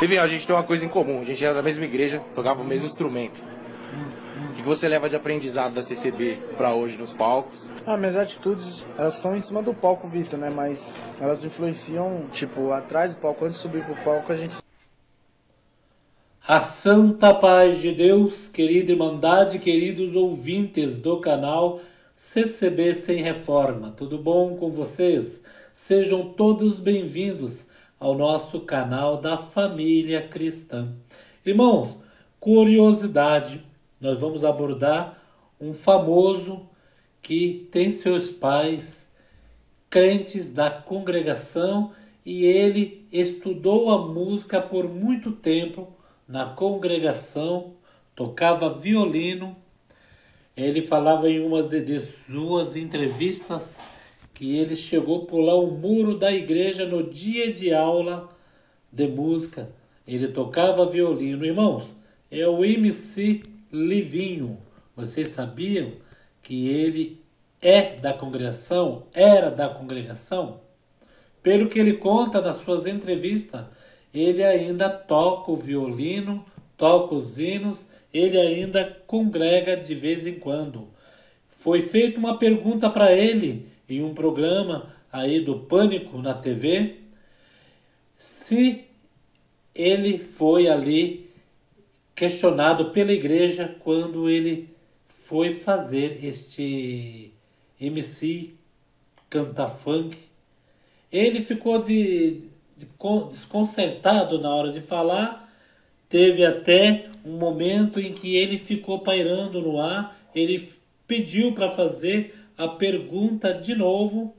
E bem, a gente tem uma coisa em comum, a gente era da mesma igreja, tocava o mesmo instrumento. O que você leva de aprendizado da CCB pra hoje nos palcos? Minhas atitudes, elas são em cima do palco vista, né? Mas elas influenciam, tipo, atrás do palco, antes de subir pro palco, a gente... A santa paz de Deus, querida Irmandade, queridos ouvintes do canal CCB Sem Reforma. Tudo bom com vocês? Sejam todos bem-vindos ao nosso canal da família cristã. Irmãos, curiosidade, nós vamos abordar um famoso que tem seus pais crentes da congregação e ele estudou a música por muito tempo na congregação, tocava violino. Ele falava em uma de suas entrevistas que ele chegou a pular o muro da igreja no dia de aula de música. Ele tocava violino. Irmãos, é o MC Livinho. Vocês sabiam que ele é da congregação? Era da congregação? Pelo que ele conta nas suas entrevistas, ele ainda toca o violino, toca os hinos, ele ainda congrega de vez em quando. Foi feita uma pergunta para ele em um programa aí do Pânico na TV, se ele foi ali questionado pela igreja quando ele foi fazer este MC cantar funk. Ele ficou desconcertado na hora de falar. Teve até um momento em que ele ficou pairando no ar. Ele pediu para fazer a pergunta de novo.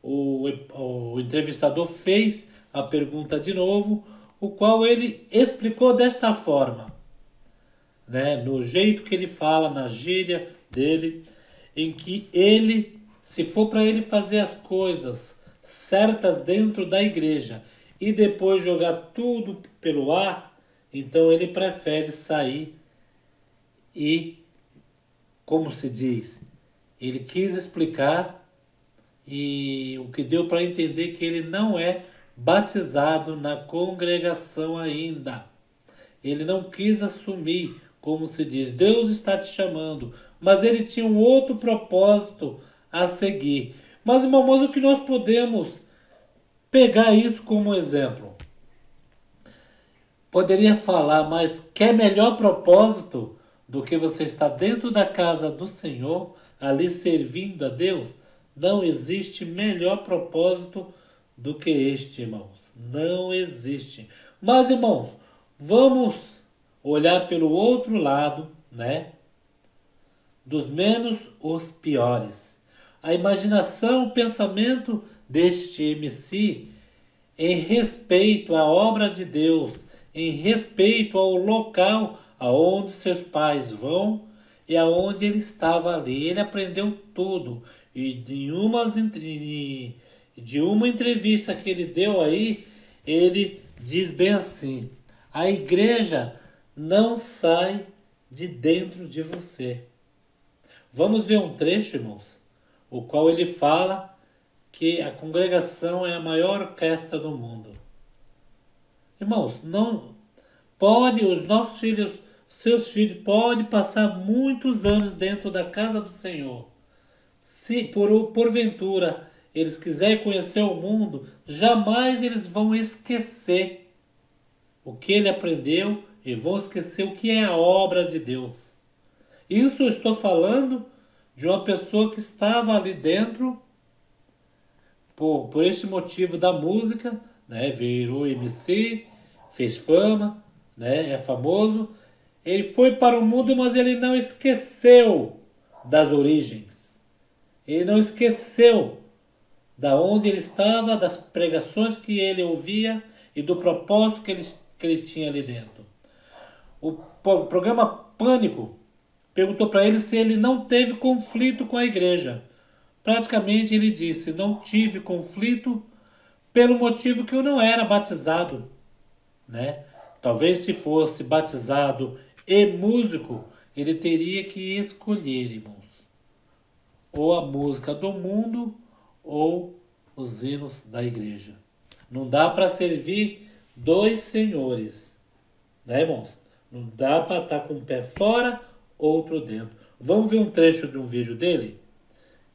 O entrevistador fez a pergunta de novo, o qual ele explicou desta forma, né? No jeito que ele fala, na gíria dele, em que ele, se for para ele fazer as coisas certas dentro da igreja e depois jogar tudo pelo ar, então ele prefere sair e, como se diz, ele quis explicar e o que deu para entender que ele não é batizado na congregação ainda. Ele não quis assumir, como se diz, Deus está te chamando, mas ele tinha um outro propósito a seguir. Mas, irmãos, o que nós podemos pegar isso como exemplo? Poderia falar, mas quer melhor propósito do que você estar dentro da casa do Senhor, ali servindo a Deus? Não existe melhor propósito do que este, irmãos. Não existe. Mas, irmãos, vamos olhar pelo outro lado, né? Dos menos os piores. A imaginação, o pensamento deste MC em respeito à obra de Deus, em respeito ao local aonde seus pais vão e aonde ele estava ali. Ele aprendeu tudo. E de uma entrevista que ele deu aí, ele diz bem assim: a igreja não sai de dentro de você. Vamos ver um trecho, irmãos, o qual ele fala que a congregação é a maior orquestra do mundo. Irmãos, não pode, os nossos filhos, seus filhos, podem passar muitos anos dentro da casa do Senhor. Se porventura eles quiserem conhecer o mundo, jamais eles vão esquecer o que ele aprendeu e vão esquecer o que é a obra de Deus. Isso eu estou falando de uma pessoa que estava ali dentro por este motivo da música, né? Virou MC, fez fama, né? É famoso. Ele foi para o mundo, mas ele não esqueceu das origens. Ele não esqueceu da onde ele estava, das pregações que ele ouvia e do propósito que ele tinha ali dentro. O programa Pânico perguntou para ele se ele não teve conflito com a igreja. Praticamente ele disse: não tive conflito pelo motivo que eu não era batizado, né? Talvez se fosse batizado e músico, ele teria que escolher, irmãos, ou a música do mundo ou os hinos da igreja. Não dá para servir dois senhores, né, irmãos? Não dá para estar com um pé fora, outro dentro. Vamos ver um trecho de um vídeo dele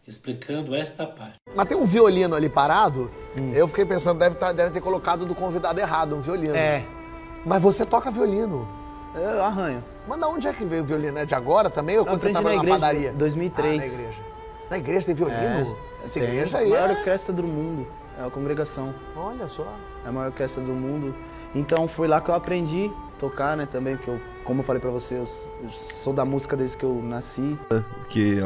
explicando esta parte. Mas tem um violino ali parado, eu fiquei pensando, deve ter colocado do convidado errado, um violino. É. Mas você toca violino. Eu arranho. Mas da onde é que veio o violino? É de agora também? Ou Eu quando você aprendi tava na na igreja, padaria? 2003. Ah, na igreja. Na igreja tem violino? Essa Tem. igreja aí A maior é... orquestra do mundo. É a congregação. Olha só. É a maior orquestra do mundo. Então foi lá que eu aprendi a tocar, né, também, porque eu, como eu falei pra você, eu sou da música desde que eu nasci. Que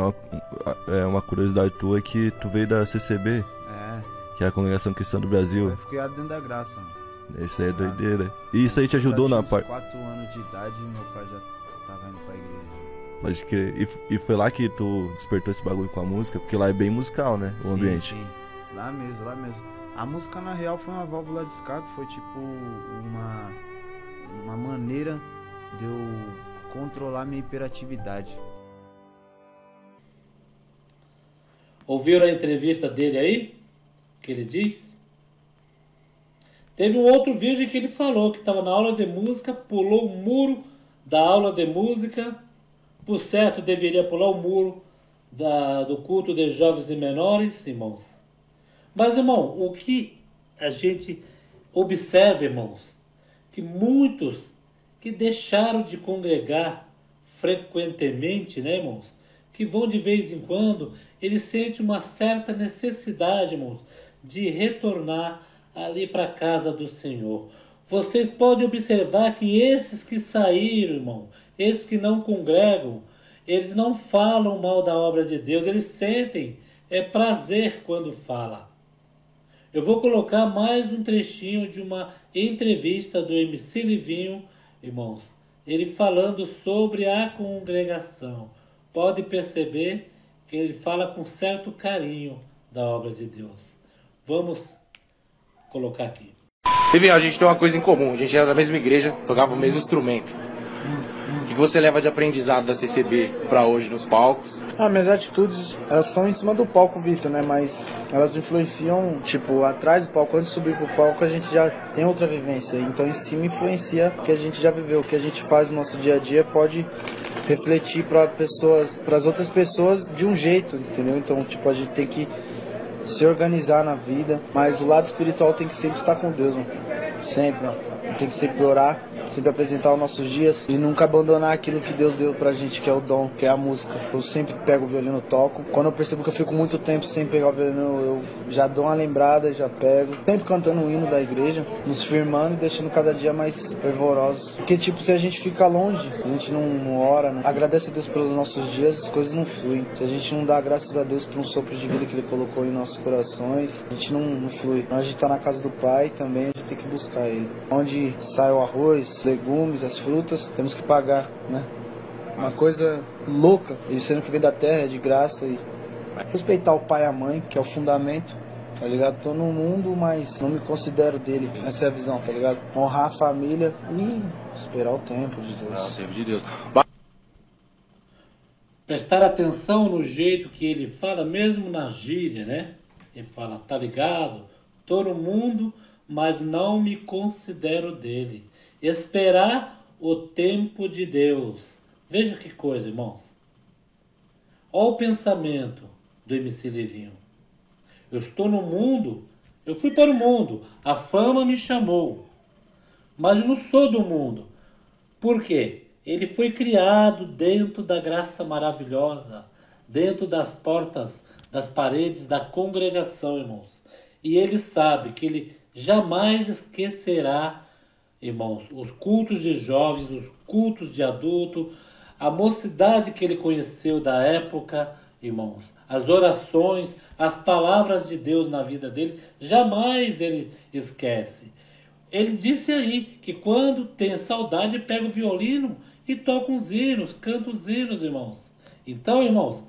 é uma curiosidade tua é que tu veio da CCB, que é a Congregação Cristã do Brasil. Eu fui criado dentro da graça, mano. Isso aí é doideira. E isso aí te ajudou na parte... 4 anos de idade e meu pai já tava indo pra igreja. Pode crer. E foi lá que tu despertou esse bagulho com a música? Porque lá é bem musical, né? O ambiente. Sim. Lá mesmo, lá mesmo. A música, na real, foi uma válvula de escape. Foi tipo uma maneira de eu controlar minha hiperatividade. Ouviram a entrevista dele aí? Que ele diz? Teve um outro vídeo que ele falou que estava na aula de música, pulou o muro da aula de música. Por certo, deveria pular o muro do culto de jovens e menores, irmãos. Mas, irmão, o que a gente observa, irmãos, que muitos que deixaram de congregar frequentemente, né, irmãos, que vão de vez em quando, eles sentem uma certa necessidade, irmãos, de retornar ali para a casa do Senhor. Vocês podem observar que esses que saíram, irmão, esses que não congregam, eles não falam mal da obra de Deus, eles sentem prazer quando falam. Eu vou colocar mais um trechinho de uma entrevista do MC Livinho, irmãos, ele falando sobre a congregação. Pode perceber que ele fala com certo carinho da obra de Deus. Vamos colocar aqui. Livinho, a gente tem uma coisa em comum, a gente era da mesma igreja, tocava o mesmo instrumento. O que você leva de aprendizado da CCB pra hoje nos palcos? Minhas atitudes, elas são em cima do palco vista, né? Mas elas influenciam, tipo, atrás do palco. Antes de subir pro palco, a gente já tem outra vivência. Então, em cima influencia o que a gente já viveu. O que a gente faz no nosso dia a dia pode refletir para as outras pessoas de um jeito, entendeu? Então, tipo, a gente tem que se organizar na vida. Mas o lado espiritual tem que sempre estar com Deus, mano. Sempre, mano. Tem que sempre orar, sempre apresentar os nossos dias e nunca abandonar aquilo que Deus deu pra gente, que é o dom, que é a música. Eu sempre pego o violino e toco. Quando eu percebo que eu fico muito tempo sem pegar o violino, eu já dou uma lembrada, já pego. Sempre cantando o hino da igreja, nos firmando e deixando cada dia mais fervorosos. Porque, tipo, se a gente fica longe, a gente não ora, não agradece a Deus pelos nossos dias, as coisas não fluem. Se a gente não dá graças a Deus por um sopro de vida que Ele colocou em nossos corações, a gente não flui. Então, a gente tá na casa do Pai também, a gente tem que buscar Ele. Onde sai o arroz, os legumes, as frutas, temos que pagar, né? Uma coisa louca, eles sendo que vem da terra, de graça, e respeitar o pai e a mãe, que é o fundamento, tá ligado? Tô no mundo, mas não me considero dele, essa é a visão, tá ligado? Honrar a família e esperar o tempo de Deus. O tempo de Deus. Prestar atenção no jeito que ele fala, mesmo na gíria, né? Ele fala, tá ligado? Tô no mundo, mas não me considero dele. Esperar o tempo de Deus. Veja que coisa, irmãos. Olha o pensamento do MC Livinho. Eu estou no mundo, eu fui para o mundo, a fama me chamou, mas eu não sou do mundo. Por quê? Ele foi criado dentro da graça maravilhosa, dentro das portas, das paredes da congregação, irmãos. E ele sabe que ele jamais esquecerá, irmãos, os cultos de jovens, os cultos de adulto, a mocidade que ele conheceu da época, irmãos, as orações, as palavras de Deus na vida dele, jamais ele esquece. Ele disse aí que quando tem saudade, pega o violino e toca uns hinos, canta os hinos, irmãos. Então, irmãos,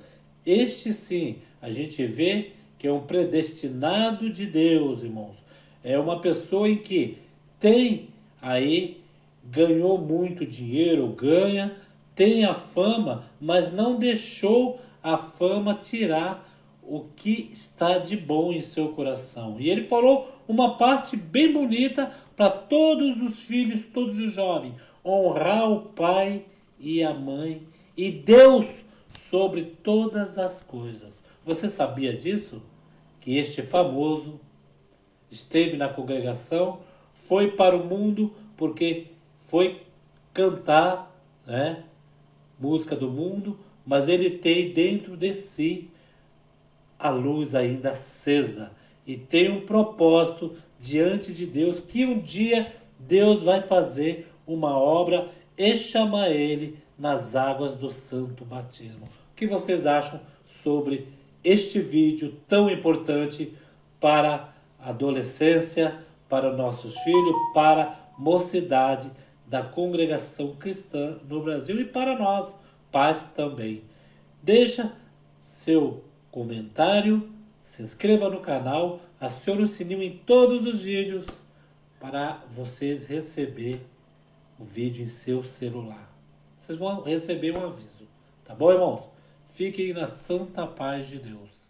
este sim, a gente vê que é um predestinado de Deus, irmãos. É uma pessoa em que tem aí, ganhou muito dinheiro, ganha, tem a fama, mas não deixou a fama tirar o que está de bom em seu coração. E ele falou uma parte bem bonita para todos os filhos, todos os jovens. Honrar o pai e a mãe e Deus sobre todas as coisas. Você sabia disso? Que este famoso esteve na congregação, foi para o mundo porque foi cantar, né, música do mundo, mas ele tem dentro de si a luz ainda acesa e tem um propósito diante de Deus que um dia Deus vai fazer uma obra e chamar ele nas águas do santo batismo. O que vocês acham sobre este vídeo tão importante para a adolescência, para nossos filhos, para a mocidade da congregação cristã no Brasil e para nós, pais também? Deixa seu comentário, se inscreva no canal, acione o sininho em todos os vídeos para vocês receber o vídeo em seu celular. Vocês vão receber um aviso. Tá bom, irmãos? Fiquem na santa paz de Deus.